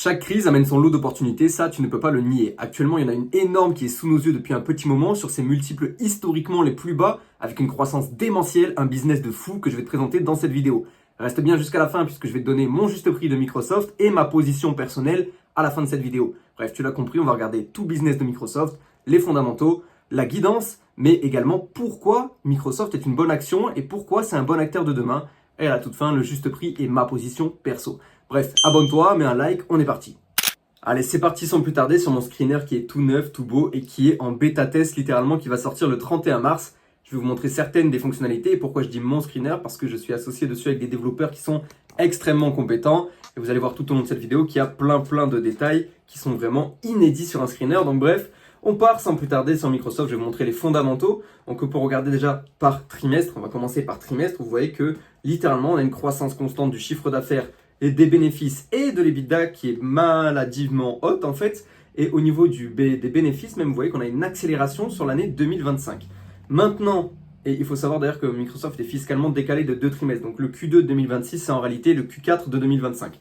Chaque crise amène son lot d'opportunités, ça tu ne peux pas le nier. Actuellement, il y en a une énorme qui est sous nos yeux depuis un petit moment sur ses multiples historiquement les plus bas, avec une croissance démentielle, un business de fou que je vais te présenter dans cette vidéo. Reste bien jusqu'à la fin puisque je vais te donner mon juste prix de Microsoft et ma position personnelle à la fin de cette vidéo. Bref, tu l'as compris, on va regarder tout business de Microsoft, les fondamentaux, la guidance, mais également pourquoi Microsoft est une bonne action et pourquoi c'est un bon acteur de demain. Et à la toute fin, le juste prix et ma position perso. Bref, abonne-toi, mets un like, on est parti. Allez, c'est parti sans plus tarder sur mon screener qui est tout neuf, tout beau et qui est en bêta test littéralement, qui va sortir le 31 mars. Je vais vous montrer certaines des fonctionnalités et pourquoi je dis mon screener, parce que je suis associé dessus avec des développeurs qui sont extrêmement compétents. Et vous allez voir tout au long de cette vidéo qu'il y a plein de détails qui sont vraiment inédits sur un screener. Donc bref, on part sans plus tarder sur Microsoft. Je vais vous montrer les fondamentaux. Donc pour regarder déjà par trimestre, on va commencer par trimestre. Vous voyez que littéralement, on a une croissance constante du chiffre d'affaires et des bénéfices et de l'EBITDA qui est maladivement haute en fait. Et au niveau des bénéfices, même vous voyez qu'on a une accélération sur l'année 2025. Maintenant, et il faut savoir d'ailleurs que Microsoft est fiscalement décalé de 2 trimestres. Donc le Q2 de 2026, c'est en réalité le Q4 de 2025.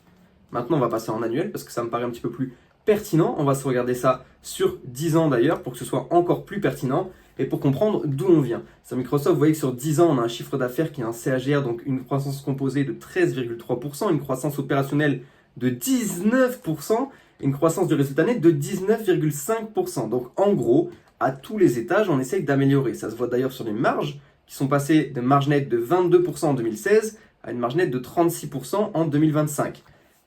Maintenant, on va passer en annuel parce que ça me paraît un petit peu plus pertinent. On va se regarder ça sur 10 ans d'ailleurs pour que ce soit encore plus pertinent et pour comprendre d'où on vient. Sur Microsoft, vous voyez que sur 10 ans, on a un chiffre d'affaires qui est un CAGR, donc une croissance composée de 13,3%, une croissance opérationnelle de 19%, et une croissance du résultat net de 19,5%. Donc en gros, à tous les étages, on essaye d'améliorer. Ça se voit d'ailleurs sur les marges qui sont passées de marge nette de 22% en 2016 à une marge nette de 36% en 2025.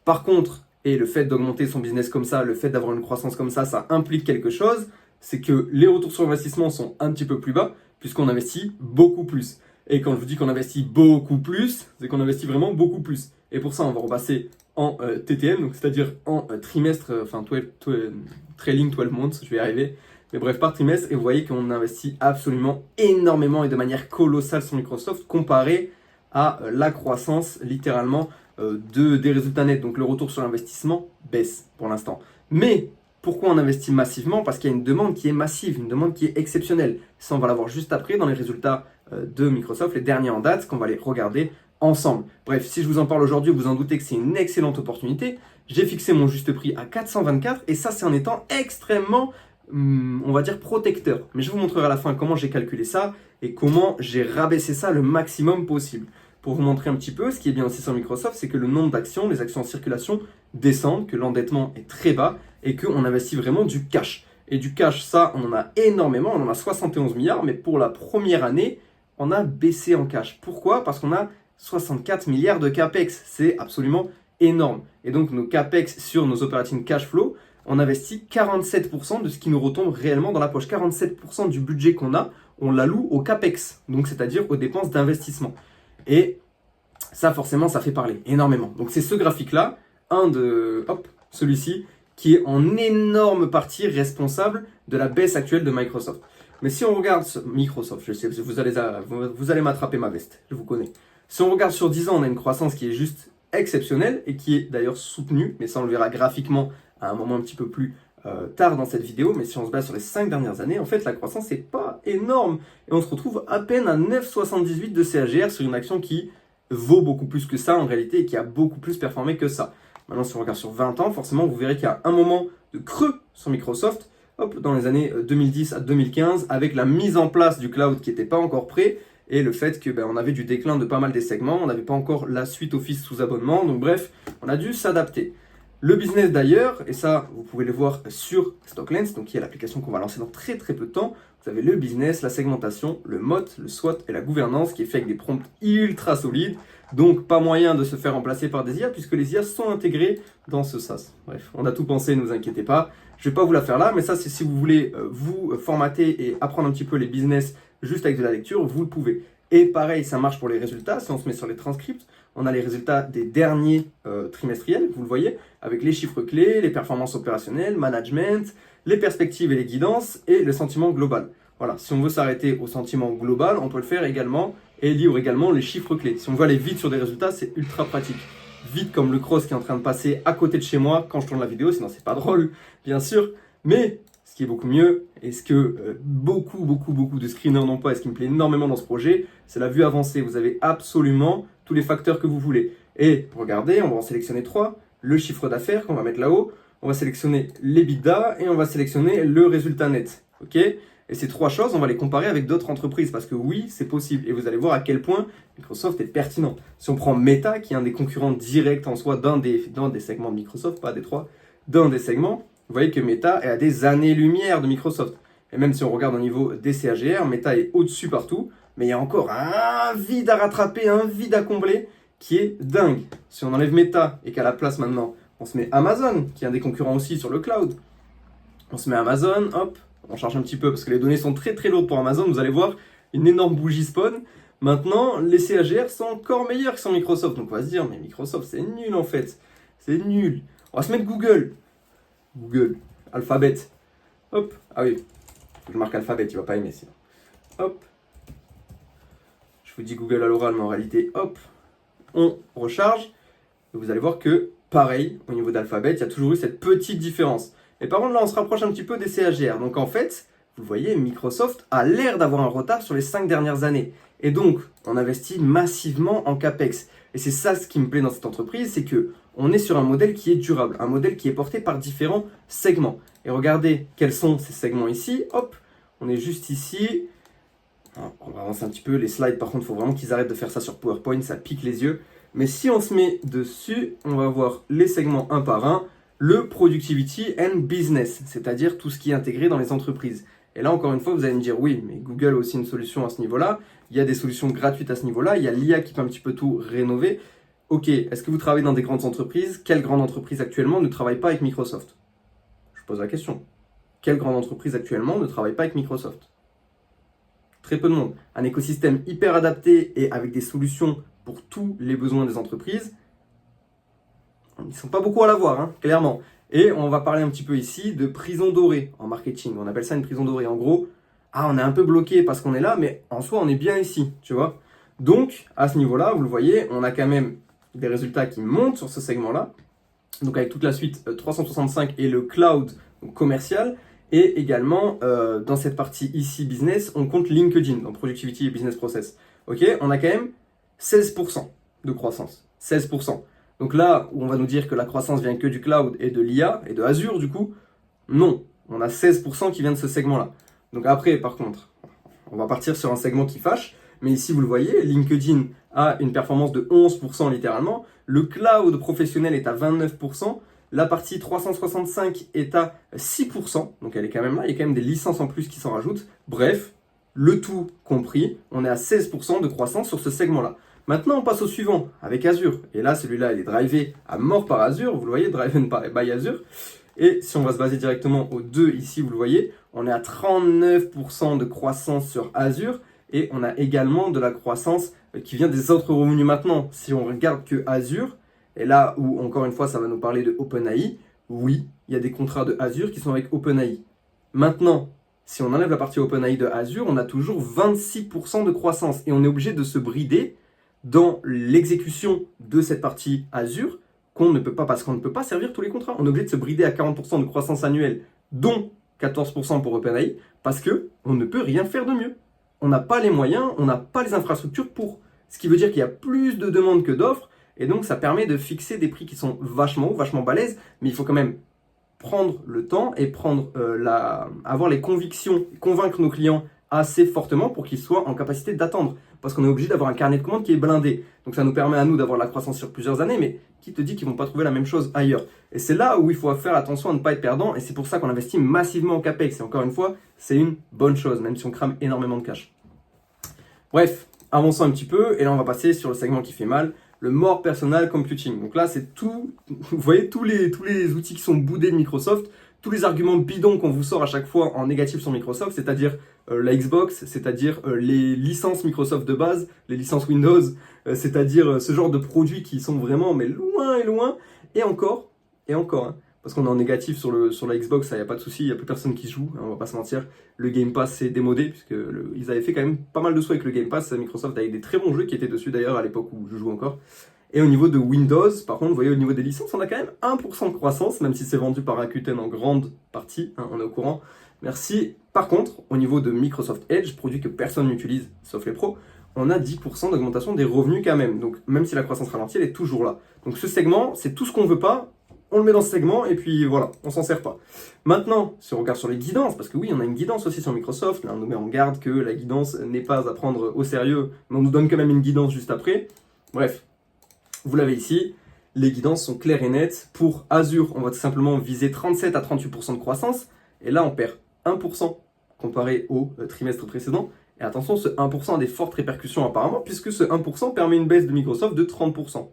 Par contre, et le fait d'augmenter son business comme ça, le fait d'avoir une croissance comme ça implique quelque chose, c'est que les retours sur investissement sont un petit peu plus bas puisqu'on investit beaucoup plus. Et quand je vous dis qu'on investit beaucoup plus, c'est qu'on investit vraiment beaucoup plus. Et pour ça, on va repasser en TTM, donc c'est-à-dire en trimestre, trailing 12 months, je vais y arriver. Mais bref, par trimestre, et vous voyez qu'on investit absolument énormément et de manière colossale sur Microsoft comparé à la croissance littéralement des résultats nets. Donc le retour sur l'investissement baisse pour l'instant. Mais pourquoi on investit massivement? Parce qu'il y a une demande qui est massive, une demande qui est exceptionnelle. Ça, on va la voir juste après dans les résultats de Microsoft, les derniers en date, qu'on va les regarder ensemble. Bref, si je vous en parle aujourd'hui, vous en doutez que c'est une excellente opportunité. J'ai fixé mon juste prix à 424 et ça, c'est en étant extrêmement, on va dire, protecteur. Mais je vous montrerai à la fin comment j'ai calculé ça et comment j'ai rabaissé ça le maximum possible. Pour vous montrer un petit peu, ce qui est bien aussi sur Microsoft, c'est que le nombre d'actions, les actions en circulation descendent, que l'endettement est très bas et qu'on investit vraiment du cash. Et du cash, ça, on en a énormément, on en a 71 milliards, mais pour la première année, on a baissé en cash. Pourquoi? Parce qu'on a 64 milliards de CAPEX. C'est absolument énorme. Et donc, nos CAPEX sur nos operating cash flow, on investit 47% de ce qui nous retombe réellement dans la poche. 47% du budget qu'on a, on l'alloue au CAPEX, donc c'est-à-dire aux dépenses d'investissement. Et ça, forcément, ça fait parler énormément. Donc, c'est ce graphique-là, celui-ci, qui est en énorme partie responsable de la baisse actuelle de Microsoft. Mais si on regarde Microsoft, je sais, vous allez m'attraper ma veste, je vous connais. Si on regarde sur 10 ans, on a une croissance qui est juste exceptionnelle et qui est d'ailleurs soutenue, mais ça, on le verra graphiquement à un moment un petit peu plus tard dans cette vidéo. Mais si on se base sur les 5 dernières années, en fait, la croissance n'est pas énorme. Et on se retrouve à peine à 9,78 de CAGR sur une action qui vaut beaucoup plus que ça en réalité et qui a beaucoup plus performé que ça. Maintenant, si on regarde sur 20 ans, forcément, vous verrez qu'il y a un moment de creux sur Microsoft, dans les années 2010 à 2015, avec la mise en place du cloud qui n'était pas encore prêt, et le fait que on avait du déclin de pas mal des segments, on n'avait pas encore la suite Office sous abonnement, donc bref, on a dû s'adapter. Le business d'ailleurs, et ça, vous pouvez le voir sur Stocklens, donc qui est l'application qu'on va lancer dans très peu de temps. Vous avez le business, la segmentation, le MOT, le SWOT et la gouvernance qui est fait avec des prompts ultra solides. Donc pas moyen de se faire remplacer par des IA puisque les IA sont intégrés dans ce SaaS. Bref, on a tout pensé, ne vous inquiétez pas. Je vais pas vous la faire là, mais ça c'est si vous voulez vous formater et apprendre un petit peu les business juste avec de la lecture, vous le pouvez. Et pareil, ça marche pour les résultats. Si on se met sur les transcripts, on a les résultats des derniers trimestriels, vous le voyez, avec les chiffres clés, les performances opérationnelles, management, les perspectives et les guidances et le sentiment global. Voilà, si on veut s'arrêter au sentiment global, on peut le faire également et lire également les chiffres clés. Si on veut aller vite sur des résultats, c'est ultra pratique. Vite comme le cross qui est en train de passer à côté de chez moi quand je tourne la vidéo, sinon c'est pas drôle, bien sûr. Mais ce qui est beaucoup mieux, et ce que beaucoup de screeners n'ont pas, et ce qui me plaît énormément dans ce projet, c'est la vue avancée. Vous avez absolument tous les facteurs que vous voulez. Et regardez, on va en sélectionner 3. le chiffre d'affaires qu'on va mettre là-haut, on va sélectionner l'EBITDA et on va sélectionner le résultat net. Ok ? Et ces trois choses, on va les comparer avec d'autres entreprises parce que oui, c'est possible. Et vous allez voir à quel point Microsoft est pertinent. Si on prend Meta, qui est un des concurrents directs en soi d'un des segments de Microsoft, pas des trois, d'un des segments, vous voyez que Meta est à des années-lumière de Microsoft. Et même si on regarde au niveau des CAGR, Meta est au-dessus partout, mais il y a encore un vide à rattraper, un vide à combler qui est dingue. Si on enlève Meta et qu'à la place maintenant, on se met Amazon, qui est un des concurrents aussi sur le cloud. On se met Amazon, hop, on charge un petit peu parce que les données sont très très lourdes pour Amazon. Vous allez voir une énorme bougie spawn. Maintenant, les CAGR sont encore meilleurs que sur Microsoft. Donc on va se dire, mais Microsoft c'est nul en fait. C'est nul. On va se mettre Google. Google, Alphabet. Hop, ah oui, faut que je marque Alphabet, il va pas aimer sinon. Hop. Je vous dis Google à l'oral, mais en réalité, hop, on recharge. Et vous allez voir que, pareil, au niveau d'Alphabet, il y a toujours eu cette petite différence. Et par contre, là, on se rapproche un petit peu des CAGR. Donc, en fait, vous voyez, Microsoft a l'air d'avoir un retard sur les 5 dernières années. Et donc, on investit massivement en CAPEX. Et c'est ça ce qui me plaît dans cette entreprise, c'est que on est sur un modèle qui est durable, un modèle qui est porté par différents segments. Et regardez quels sont ces segments ici. Hop, on est juste ici. On va avancer un petit peu. Les slides, par contre, il faut vraiment qu'ils arrêtent de faire ça sur PowerPoint, ça pique les yeux. Mais si on se met dessus, on va voir les segments un par un. Le Productivity and Business, c'est-à-dire tout ce qui est intégré dans les entreprises. Et là, encore une fois, vous allez me dire, oui, mais Google a aussi une solution à ce niveau-là. Il y a des solutions gratuites à ce niveau-là. Il y a l'IA qui peut un petit peu tout rénover. Ok, est-ce que vous travaillez dans des grandes entreprises? Quelle grande entreprise actuellement ne travaille pas avec Microsoft? Je pose la question. Quelle grande entreprise actuellement ne travaille pas avec Microsoft? Très peu de monde. Un écosystème hyper adapté et avec des solutions pour tous les besoins des entreprises. Ils ne sont pas beaucoup à l'avoir, hein, clairement. Et on va parler un petit peu ici de prison dorée en marketing. On appelle ça une prison dorée. En gros, on est un peu bloqué parce qu'on est là, mais en soi, on est bien ici, tu vois. Donc, à ce niveau-là, vous le voyez, on a quand même des résultats qui montent sur ce segment-là. Donc, avec toute la suite 365 et le cloud commercial. Et également, dans cette partie ici, business, on compte LinkedIn, dans Productivity et Business Process. Ok, on a quand même 16% de croissance. 16%. Donc là, où on va nous dire que la croissance vient que du cloud et de l'IA et de Azure, du coup, non. On a 16% qui vient de ce segment-là. Donc après, par contre, on va partir sur un segment qui fâche. Mais ici, vous le voyez, LinkedIn a une performance de 11% littéralement. Le cloud professionnel est à 29%. La partie 365 est à 6%. Donc elle est quand même là. Il y a quand même des licences en plus qui s'en rajoutent. Bref, le tout compris, on est à 16% de croissance sur ce segment-là. Maintenant, on passe au suivant, avec Azure. Et là, celui-là, il est drivé à mort par Azure. Vous le voyez, driven by Azure. Et si on va se baser directement aux deux ici, vous le voyez, on est à 39% de croissance sur Azure. Et on a également de la croissance qui vient des autres revenus maintenant. Si on regarde que Azure, et là où, encore une fois, ça va nous parler de OpenAI, oui, il y a des contrats de Azure qui sont avec OpenAI. Maintenant, si on enlève la partie OpenAI de Azure, on a toujours 26% de croissance. Et on est obligé de se brider dans l'exécution de cette partie Azure, qu'on ne peut pas, parce qu'on ne peut pas servir tous les contrats. On est obligé de se brider à 40% de croissance annuelle, dont 14% pour OpenAI, parce qu'on ne peut rien faire de mieux. On n'a pas les moyens, on n'a pas les infrastructures pour. Ce qui veut dire qu'il y a plus de demandes que d'offres, et donc ça permet de fixer des prix qui sont vachement hauts, vachement balèzes, mais il faut quand même prendre le temps et avoir les convictions, convaincre nos clients assez fortement pour qu'ils soient en capacité d'attendre. Parce qu'on est obligé d'avoir un carnet de commandes qui est blindé. Donc ça nous permet à nous d'avoir la croissance sur plusieurs années, mais qui te dit qu'ils ne vont pas trouver la même chose ailleurs? Et c'est là où il faut faire attention à ne pas être perdant, et c'est pour ça qu'on investit massivement en CAPEX. Et encore une fois, c'est une bonne chose, même si on crame énormément de cash. Bref, avançons un petit peu, et là on va passer sur le segment qui fait mal, le More Personal Computing. Donc là, c'est tout, vous voyez tous les outils qui sont boudés de Microsoft, tous les arguments bidons qu'on vous sort à chaque fois en négatif sur Microsoft, c'est-à-dire la Xbox, c'est-à-dire les licences Microsoft de base, les licences Windows, c'est-à-dire ce genre de produits qui sont vraiment mais loin et loin, et encore, hein, parce qu'on est en négatif sur la Xbox, ça y a pas de souci, il n'y a plus personne qui joue, hein, on va pas se mentir, le Game Pass c'est démodé, puisque ils avaient fait quand même pas mal de sous avec le Game Pass, Microsoft avec des très bons jeux qui étaient dessus d'ailleurs à l'époque où je joue encore. Et au niveau de Windows, par contre, vous voyez au niveau des licences, on a quand même 1% de croissance, même si c'est vendu par Rakuten en grande partie, hein, on est au courant. Merci. Par contre, au niveau de Microsoft Edge, produit que personne n'utilise, sauf les pros, on a 10% d'augmentation des revenus quand même. Donc même si la croissance ralentit, elle est toujours là. Donc ce segment, c'est tout ce qu'on veut pas, on le met dans ce segment et puis voilà, on s'en sert pas. Maintenant, si on regarde sur les guidances, parce que oui, on a une guidance aussi sur Microsoft, là on nous met en garde que la guidance n'est pas à prendre au sérieux, mais on nous donne quand même une guidance juste après. Bref, vous l'avez ici, les guidances sont claires et nettes. Pour Azure, on va tout simplement viser 37 à 38% de croissance, et là on perd 1% comparé au trimestre précédent. Et attention, ce 1% a des fortes répercussions apparemment, puisque ce 1% permet une baisse de Microsoft de 30%.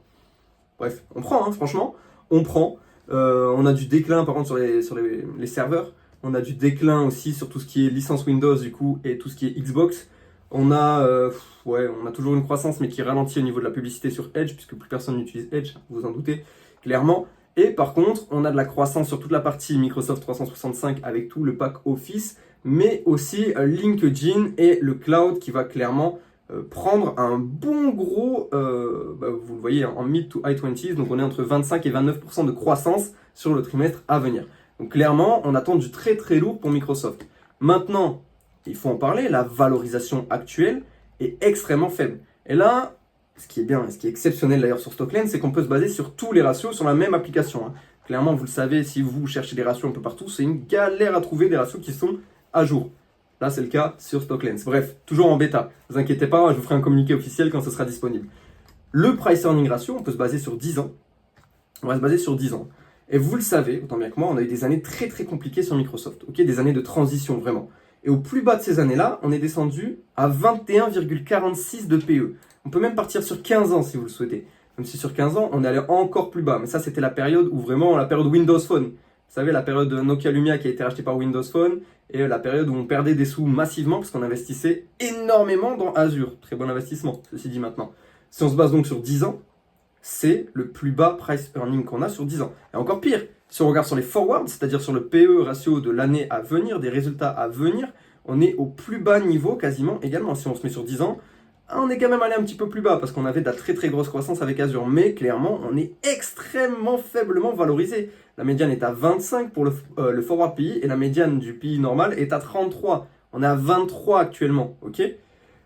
Bref, on prend, hein, franchement, on prend. On a du déclin par contre sur les serveurs. On a du déclin aussi sur tout ce qui est licence Windows du coup et tout ce qui est Xbox. On a toujours une croissance mais qui ralentit au niveau de la publicité sur Edge, puisque plus personne n'utilise Edge, vous vous en doutez clairement. Et par contre, on a de la croissance sur toute la partie Microsoft 365 avec tout le pack Office, mais aussi LinkedIn et le cloud qui va clairement prendre un bon gros, vous le voyez, en mid to high 20s, donc on est entre 25 et 29% de croissance sur le trimestre à venir. Donc clairement, on attend du très très lourd pour Microsoft. Maintenant, il faut en parler, la valorisation actuelle est extrêmement faible. Et là, ce qui est bien, ce qui est exceptionnel d'ailleurs sur Stockland, c'est qu'on peut se baser sur tous les ratios sur la même application, hein. Clairement, vous le savez, si vous cherchez des ratios un peu partout, c'est une galère à trouver des ratios qui sont à jour. Là, c'est le cas sur Stocklens. Bref, toujours en bêta. Ne vous inquiétez pas, je vous ferai un communiqué officiel quand ce sera disponible. Le price earning ratio, on peut se baser sur 10 ans. On va se baser sur 10 ans. Et vous le savez, autant bien que moi, on a eu des années très très compliquées sur Microsoft. Ok, des années de transition, vraiment. Et au plus bas de ces années-là, on est descendu à 21,46 de PE. On peut même partir sur 15 ans si vous le souhaitez. Même si sur 15 ans, on est allé encore plus bas. Mais ça, c'était la période où vraiment, la période Windows Phone. Vous savez, la période de Nokia Lumia qui a été rachetée par Windows Phone et la période où on perdait des sous massivement parce qu'on investissait énormément dans Azure. Très bon investissement, ceci dit maintenant. Si on se base donc sur 10 ans, c'est le plus bas price earning qu'on a sur 10 ans. Et encore pire, si on regarde sur les forwards, c'est-à-dire sur le PE ratio de l'année à venir, des résultats à venir, on est au plus bas niveau quasiment également. Si on se met sur 10 ans, on est quand même allé un petit peu plus bas parce qu'on avait de la très très grosse croissance avec Azure. Mais clairement, on est extrêmement faiblement valorisé. La médiane est à 25 pour le forward PI et la médiane du PI normal est à 33. On est à 23 actuellement, ok?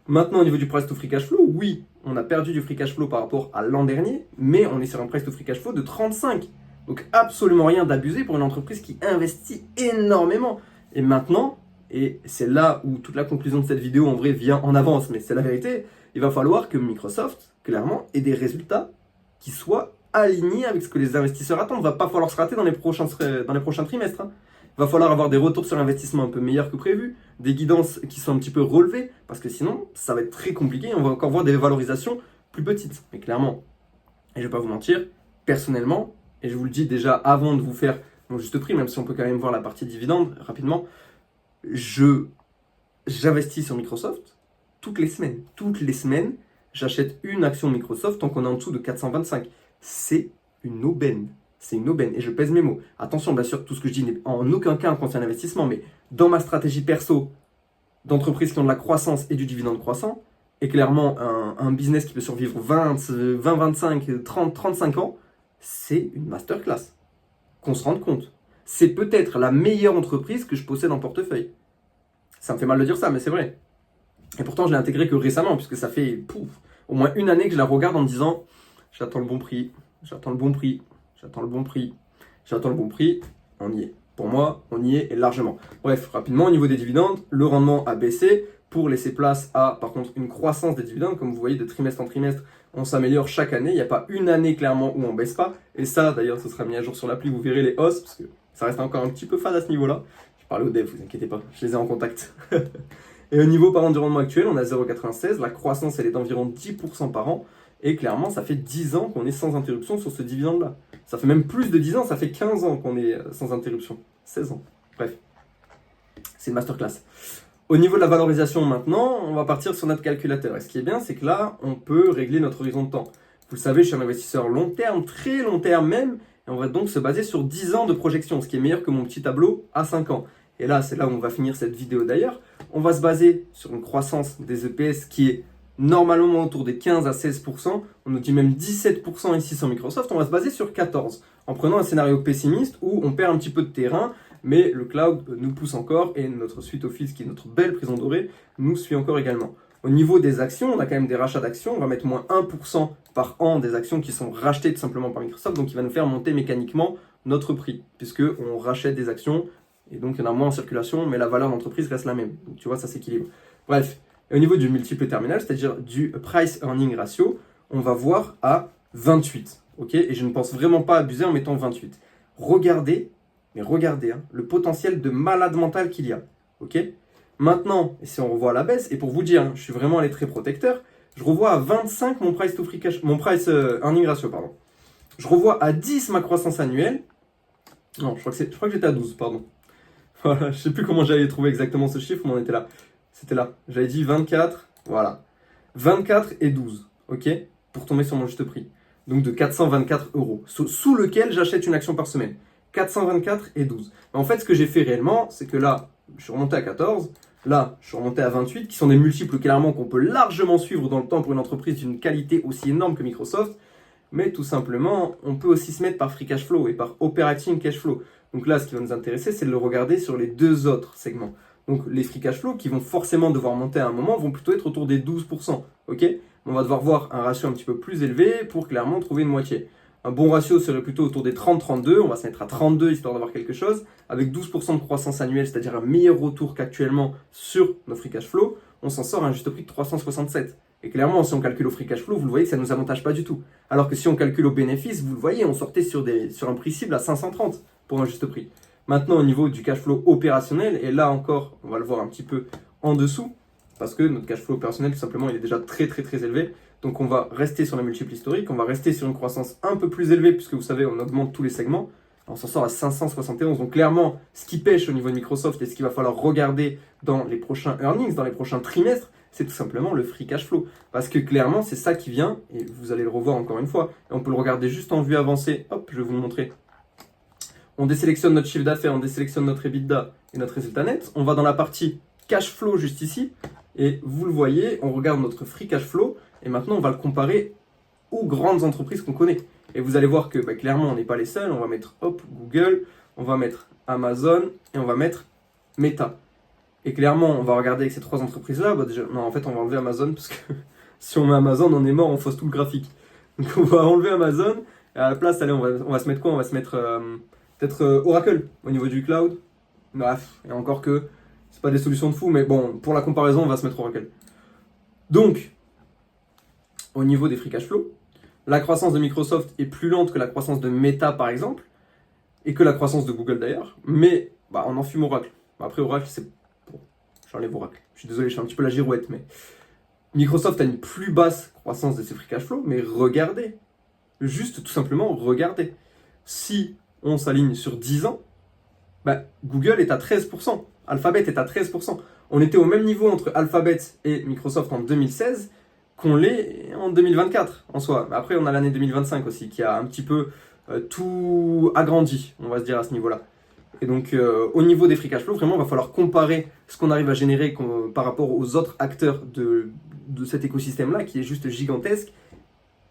Maintenant, au niveau du price to free cash flow, oui, on a perdu du free cash flow par rapport à l'an dernier, mais on est sur un price to free cash flow de 35. Donc absolument rien d'abusé pour une entreprise qui investit énormément. Et maintenant, et c'est là où toute la conclusion de cette vidéo en vrai vient en avance, mais c'est la vérité, il va falloir que Microsoft, clairement, ait des résultats qui soient alignés avec ce que les investisseurs attendent. Il ne va pas falloir se rater dans les prochains trimestres, hein. Il va falloir avoir des retours sur investissement un peu meilleurs que prévu, des guidances qui sont un petit peu relevées, parce que sinon, ça va être très compliqué et on va encore voir des valorisations plus petites. Mais clairement, et je ne vais pas vous mentir, personnellement, et je vous le dis déjà avant de vous faire mon juste prix, même si on peut quand même voir la partie dividende rapidement, j'investis sur Microsoft toutes les semaines. Toutes les semaines, j'achète une action Microsoft tant qu'on est en dessous de 425. C'est une aubaine. C'est une aubaine. Et je pèse mes mots. Attention, bien sûr, tout ce que je dis n'est en aucun cas un conseil d'investissement, mais dans ma stratégie perso d'entreprises qui ont de la croissance et du dividende croissant, et clairement un business qui peut survivre 20, 25, 30, 35 ans, c'est une masterclass. Qu'on se rende compte. C'est peut-être la meilleure entreprise que je possède en portefeuille. Ça me fait mal de dire ça, mais c'est vrai. Et pourtant, je l'ai intégrée que récemment, puisque ça fait au moins une année que je la regarde en me disant « J'attends le bon prix, j'attends le bon prix, j'attends le bon prix, j'attends le bon prix. » On y est. Pour moi, on y est et largement. Bref, rapidement, au niveau des dividendes, le rendement a baissé pour laisser place à, par contre, une croissance des dividendes. Comme vous voyez, de trimestre en trimestre, on s'améliore chaque année. Il n'y a pas une année, clairement, où on ne baisse pas. Et ça, d'ailleurs, ce sera mis à jour sur l'appli. Vous verrez les hausses, parce que ça reste encore un petit peu fade à ce niveau-là. Je parle aux devs, vous inquiétez pas, je les ai en contact. Et au niveau par rendement actuel, on a 0,96. La croissance, elle est d'environ 10% par an. Et clairement, ça fait 10 ans qu'on est sans interruption sur ce dividende-là. Ça fait même plus de 10 ans, ça fait 15 ans qu'on est sans interruption. 16 ans. Bref, c'est une masterclass. Au niveau de la valorisation maintenant, on va partir sur notre calculateur. Et ce qui est bien, c'est que là, on peut régler notre horizon de temps. Vous le savez, je suis un investisseur long terme, très long terme même. Et on va donc se baser sur 10 ans de projection, ce qui est meilleur que mon petit tableau à 5 ans. Et là, c'est là où on va finir cette vidéo d'ailleurs. On va se baser sur une croissance des EPS qui est normalement autour des 15 à 16%. On nous dit même 17% ici sur Microsoft. On va se baser sur 14, en prenant un scénario pessimiste où on perd un petit peu de terrain, mais le cloud nous pousse encore et notre suite Office, qui est notre belle prison dorée, nous suit encore également. Au niveau des actions, on a quand même des rachats d'actions. On va mettre moins 1% par an des actions qui sont rachetées tout simplement par Microsoft. Donc, il va nous faire monter mécaniquement notre prix, puisqu'on rachète des actions, et donc il y en a moins en circulation, mais la valeur d'entreprise reste la même. Donc tu vois, ça s'équilibre. Bref, et au niveau du multiple terminal, c'est-à-dire du price earning ratio, on va voir à 28. Ok, et je ne pense vraiment pas abuser en mettant 28. Regardez, hein, le potentiel de malade mental qu'il y a. Ok. Maintenant, et si on revoit à la baisse, et pour vous dire, hein, je suis vraiment allé très protecteur, je revois à 25 mon price to free cash, mon price earning ratio, pardon. Je revois à 10 ma croissance annuelle. Non, je crois que j'étais à 12, pardon. Voilà, je sais plus comment j'avais trouvé exactement ce chiffre, mais on était là. C'était là. J'avais dit 24, voilà. 24 et 12, ok, pour tomber sur mon juste prix. Donc de 424 euros, sous lequel j'achète une action par semaine. 424 et 12. Mais en fait, ce que j'ai fait réellement, c'est que là, je suis remonté à 14, là, je suis remonté à 28, qui sont des multiples clairement qu'on peut largement suivre dans le temps pour une entreprise d'une qualité aussi énorme que Microsoft. Mais tout simplement, on peut aussi se mettre par free cash flow et par operating cash flow. Donc là, ce qui va nous intéresser, c'est de le regarder sur les deux autres segments. Donc les free cash flow, qui vont forcément devoir monter à un moment, vont plutôt être autour des 12%. Ok, on va devoir voir un ratio un petit peu plus élevé pour clairement trouver une moitié. Un bon ratio serait plutôt autour des 30-32, on va se mettre à 32 histoire d'avoir quelque chose. Avec 12% de croissance annuelle, c'est-à-dire un meilleur retour qu'actuellement sur nos free cash flow, on s'en sort à un juste prix de 367. Et clairement, si on calcule au free cash flow, vous le voyez que ça ne nous avantage pas du tout. Alors que si on calcule au bénéfice, vous le voyez, on sortait sur un prix cible à 530 pour un juste prix. Maintenant, au niveau du cash flow opérationnel, et là encore, on va le voir un petit peu en dessous, parce que notre cash flow opérationnel, tout simplement, il est déjà très élevé. Donc on va rester sur la multiple historique, on va rester sur une croissance un peu plus élevée, puisque vous savez, on augmente tous les segments. On s'en sort à 571. Donc clairement, ce qui pêche au niveau de Microsoft et ce qu'il va falloir regarder dans les prochains earnings, dans les prochains trimestres, c'est tout simplement le free cash flow. Parce que clairement, c'est ça qui vient, et vous allez le revoir encore une fois, et on peut le regarder juste en vue avancée. Hop, je vais vous le montrer. On désélectionne notre chiffre d'affaires, on désélectionne notre EBITDA et notre résultat net. On va dans la partie cash flow juste ici, et vous le voyez, on regarde notre free cash flow, et maintenant on va le comparer aux grandes entreprises qu'on connaît. Et vous allez voir que clairement, on n'est pas les seuls. On va mettre Google, on va mettre Amazon et on va mettre Meta. Et clairement, on va regarder avec ces trois entreprises-là. Non, en fait, on va enlever Amazon parce que si on met Amazon, on est mort, on fausse tout le graphique. Donc, on va enlever Amazon. Et à la place, allez, on va se mettre quoi? On va se mettre peut-être Oracle au niveau du cloud. Bref, et encore que c'est pas des solutions de fou, mais bon, pour la comparaison, on va se mettre Oracle. Donc, au niveau des free cash flow, la croissance de Microsoft est plus lente que la croissance de Meta, par exemple, et que la croissance de Google d'ailleurs, mais on en fume Oracle. Après, Oracle, c'est... Bon, j'enlève Oracle. Je suis désolé, je fais un petit peu la girouette, mais Microsoft a une plus basse croissance de ses free cash flow, mais regardez. Juste, tout simplement, regardez. Si on s'aligne sur 10 ans, Google est à 13%, Alphabet est à 13%. On était au même niveau entre Alphabet et Microsoft en 2016, qu'on l'est en 2024 en soi. Après, on a l'année 2025 aussi qui a un petit peu tout agrandi, on va se dire à ce niveau-là. Et donc, au niveau des free cash flow, vraiment, il va falloir comparer ce qu'on arrive à générer par rapport aux autres acteurs de cet écosystème-là, qui est juste gigantesque.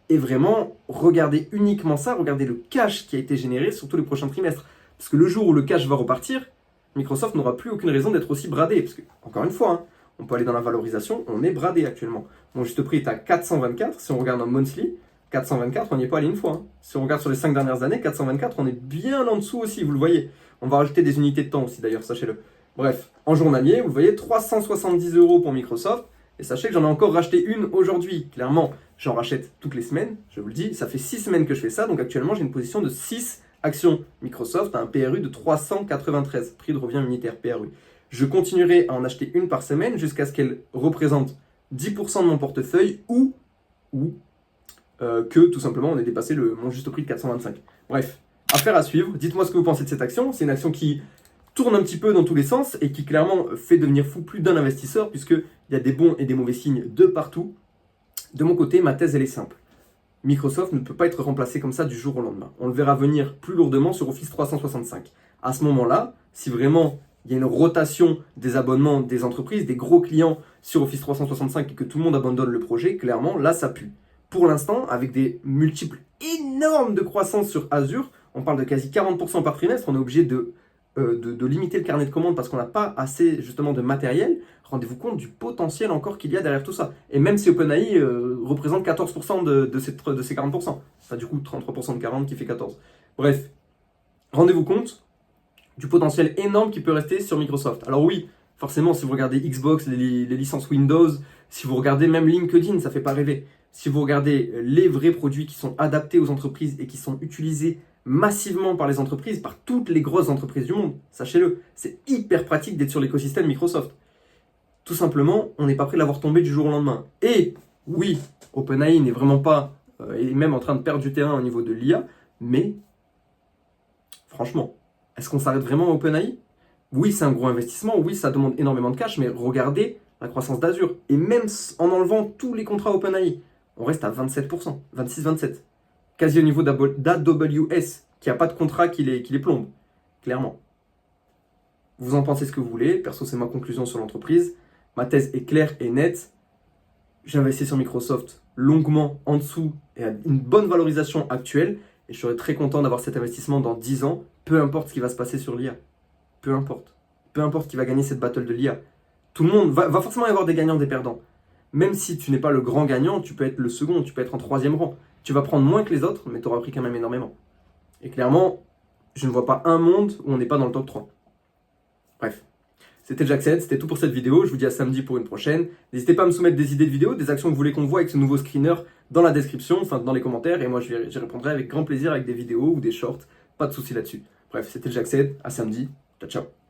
Et vraiment, regardez uniquement ça, regardez le cash qui a été généré sur tous les prochains trimestres. Parce que le jour où le cash va repartir, Microsoft n'aura plus aucune raison d'être aussi bradé. Parce que, encore une fois, on peut aller dans la valorisation, on est bradé actuellement. Mon juste prix est à 424, si on regarde en monthly, 424, on n'y est pas allé une fois. Si on regarde sur les 5 dernières années, 424, on est bien en dessous aussi, vous le voyez. On va rajouter des unités de temps aussi d'ailleurs, sachez-le. Bref, en journalier, vous le voyez, 370 € pour Microsoft, et sachez que j'en ai encore racheté une aujourd'hui. Clairement, j'en rachète toutes les semaines, je vous le dis, ça fait 6 semaines que je fais ça, donc actuellement j'ai une position de 6 actions Microsoft à un PRU de 393, prix de revient unitaire PRU. Je continuerai à en acheter une par semaine jusqu'à ce qu'elle représente 10% de mon portefeuille ou que tout simplement on ait dépassé mon juste prix de 425. Bref, affaire à suivre. Dites-moi ce que vous pensez de cette action. C'est une action qui tourne un petit peu dans tous les sens et qui clairement fait devenir fou plus d'un investisseur puisqu'il y a des bons et des mauvais signes de partout. De mon côté, ma thèse elle est simple. Microsoft ne peut pas être remplacé comme ça du jour au lendemain. On le verra venir plus lourdement sur Office 365. À ce moment-là, si vraiment il y a une rotation des abonnements des entreprises, des gros clients sur Office 365 et que tout le monde abandonne le projet, clairement, là, ça pue. Pour l'instant, avec des multiples énormes de croissance sur Azure, on parle de quasi 40% par trimestre, on est obligé de limiter le carnet de commandes parce qu'on n'a pas assez justement de matériel. Rendez-vous compte du potentiel encore qu'il y a derrière tout ça. Et même si OpenAI représente 14% de ces 40%, enfin du coup 33% de 40 qui fait 14. Bref, rendez-vous compte du potentiel énorme qui peut rester sur Microsoft. Alors oui, forcément, si vous regardez Xbox, les licences Windows, si vous regardez même LinkedIn, ça fait pas rêver. Si vous regardez les vrais produits qui sont adaptés aux entreprises et qui sont utilisés massivement par les entreprises, par toutes les grosses entreprises du monde, sachez-le, c'est hyper pratique d'être sur l'écosystème Microsoft. Tout simplement, on n'est pas prêt de l'avoir tombé du jour au lendemain. Et oui, OpenAI n'est vraiment pas, est même en train de perdre du terrain au niveau de l'IA, mais franchement, est-ce qu'on s'arrête vraiment à OpenAI? Oui, c'est un gros investissement, oui, ça demande énormément de cash, mais regardez la croissance d'Azure. Et même en enlevant tous les contrats OpenAI, on reste à 27%, 26-27%. Quasi au niveau d'AWS, qui n'a pas de contrat qui les plombe, clairement. Vous en pensez ce que vous voulez, perso c'est ma conclusion sur l'entreprise. Ma thèse est claire et nette. J'investis sur Microsoft longuement en dessous et à une bonne valorisation actuelle. Et je serais très content d'avoir cet investissement dans 10 ans, peu importe ce qui va se passer sur l'IA. Peu importe. Peu importe qui va gagner cette battle de l'IA. Tout le monde va forcément y avoir des gagnants, des perdants. Même si tu n'es pas le grand gagnant, tu peux être le second, tu peux être en troisième rang. Tu vas prendre moins que les autres, mais tu auras pris quand même énormément. Et clairement, je ne vois pas un monde où on n'est pas dans le top 3. Bref. C'était Jackson, c'était tout pour cette vidéo. Je vous dis à samedi pour une prochaine. N'hésitez pas à me soumettre des idées de vidéos, des actions que vous voulez qu'on voit avec ce nouveau screener dans la description, enfin dans les commentaires. Et moi, j'y répondrai avec grand plaisir avec des vidéos ou des shorts. Pas de soucis là-dessus. Bref, c'était Jackson. À samedi. Ciao, ciao.